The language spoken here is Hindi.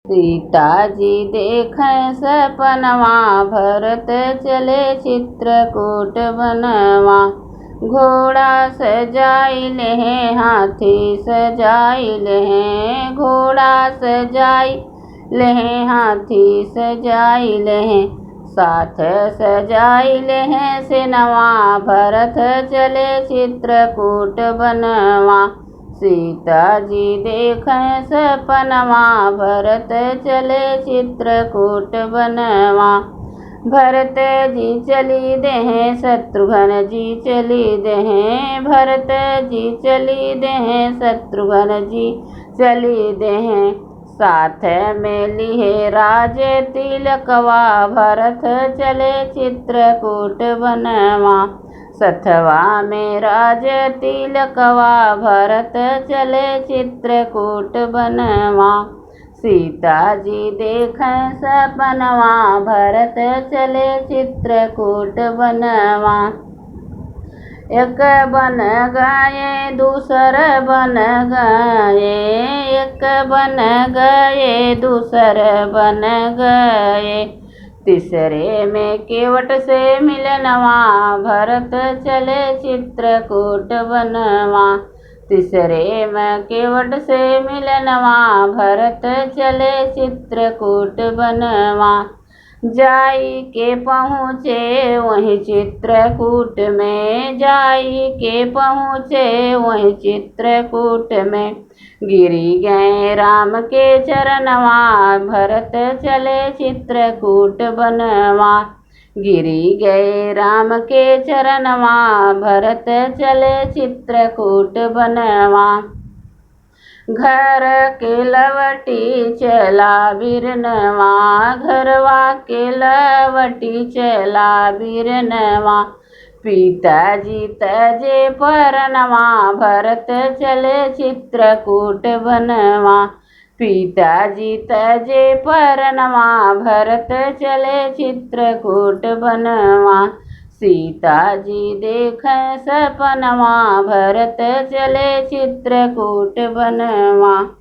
सीता जी देखें सपनवा, भरत चले चित्रकूट बनवा। घोड़ा सजाइल हैं, हाथी सजाइल हैं, घोड़ा सजाइल हैं, हाथी सजाइल हैं, साथ सजाइल हैं सेनवा। भरत चले चित्रकूट बनवा। सीता जी देखें सपनवा, भरत चले चित्रकूट बनवा। भरत जी चली देहें, शत्रुघ्न जी चली देहें, भरत जी चली देहें, शत्रुघ्न जी चली देहें, साथ में लिहे राज तिलकवा। भरत चले चित्रकूट बनवा। सथवा में राज तिलकवा, भरत चले चित्रकूट बनवा। सीता जी देखें सपनवा, भरत चले चित्रकूट बनवा। एक बन गए दूसर बन गए, एक बन गए दूसर बन गए, तीसरे में केवट से मिलनवा। भरत चले चित्रकूट बनवा। तीसरे में केवट से मिलनवा, भरत चले चित्रकूट बनवा। जाई के पहुँचे वहीं चित्रकूट में, जाई के पहुँचे वहीं चित्रकूट में, गिरी गए राम के चरणवा। भरत चले चित्रकूट बनवा। गिरी गए राम के चरणवा, भरत चले चित्रकूट बनवा। घर के लवटी चला बिरनवा, घरवा के लवटी चला बिरनवा, पिताजी तजे परनवा। भरत चले चित्रकूट बनवा। पिताजी तजे परनवा, भरत चले चित्रकूट बनवा। सीता जी देखें सपनवा, भरत चले चित्रकूट बनवा।